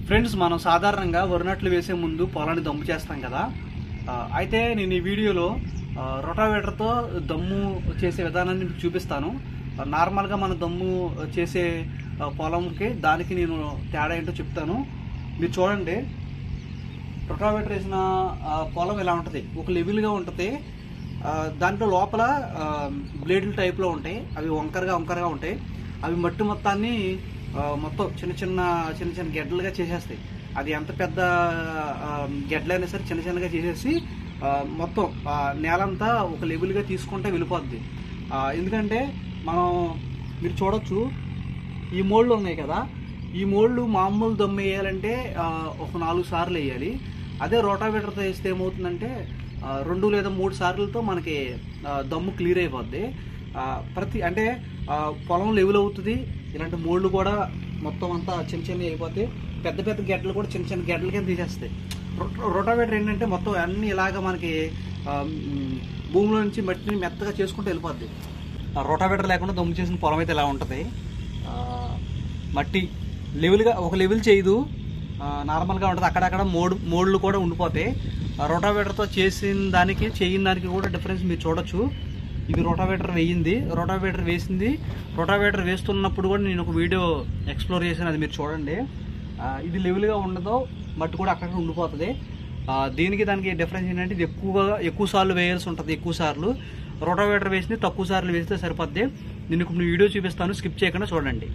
Friends, మనం సాధారణంగా వరి నాట్లు వేసే ముందు పొలాన్ని దమ్ము చేస్తాం కదా. అయితే నేను ఈ వీడియోలో రొటావేటర్తో దమ్ము చేసే విధానాన్ని మీకు చూపిస్తాను. నార్మల్గా మన దమ్ము చేసే పొలంకి దానికి నేను తేడా ఏంటో చెప్తాను. మీరు చూడండి, రొటావేటర్ వేసిన పొలం ఇలా ఉంటుంది, ఒక లెవెల్గా ఉంటుంది. దాంట్లో లోపల బ్లేడ్ల టైప్లో ఉంటాయి, అవి వంకరగా ఉంటాయి. అవి మట్టి మొత్తాన్ని మొత్తం చిన్న చిన్న గెడ్డలుగా చేసేస్తాయి. అది ఎంత పెద్ద గెడ్డలైనా సరే చిన్నగా చేసేసి మొత్తం నేలంతా ఒక లెవెల్గా తీసుకుంటే వెళ్ళిపోద్ది. ఎందుకంటే మీరు చూడొచ్చు, ఈ మోళ్ళు ఉన్నాయి కదా, ఈ మోళ్ళు మామూలు దమ్ము వేయాలంటే ఒక 4 సార్లు వేయాలి. అదే రోటావేటర్తో వేస్తే ఏమవుతుందంటే 2 లేదా 3 సార్లతో మనకి దమ్ము క్లియర్ అయిపోద్ది. అంటే పొలం లెవెల్ అవుతుంది. ఇలాంటి మోళ్ళు కూడా మొత్తం అంతా చిన్న అయిపోతాయి. పెద్ద గెడ్డలు కూడా చిన్న గెడ్డల కింద తీసేస్తాయి. రోటావేటర్ ఏంటంటే మొత్తం అన్ని ఇలాగా మనకి భూమిలో నుంచి మట్టిని మెత్తగా చేసుకుంటూ వెళ్ళిపోద్ది. రోటావేటర్ లేకుండా దమ్ము చేసిన పొలం అయితే ఇలా ఉంటుంది. మట్టి లెవెల్గా ఒక లెవెల్ చేయదు, నార్మల్గా ఉంటుంది. అక్కడక్కడ మోళ్ళు కూడా ఉండిపోతాయి. రోటావేటర్తో చేసిన దానికి చేయని దానికి కూడా డిఫరెన్స్ మీరు చూడొచ్చు. ఇది రోటావేటర్ వేసింది. రోటావేటర్ వేస్తున్నప్పుడు కూడా నేను ఒక వీడియో ఎక్స్ప్లోర్ చేశాను, అది మీరు చూడండి. ఇది లెవెల్గా ఉండదో, మట్టి కూడా అక్కడ ఉండిపోతుంది. దానికి డిఫరెన్స్ ఏంటంటే ఇది ఎక్కువ సార్లు వేయాల్సి ఉంటుంది. ఎక్కువ సార్లు రోటావేటర్ వేసింది తక్కువ సార్లు వేస్తే సరిపోద్ది. నేను ఇప్పుడు వీడియో చూపిస్తాను, స్కిప్ చేయకుండా చూడండి.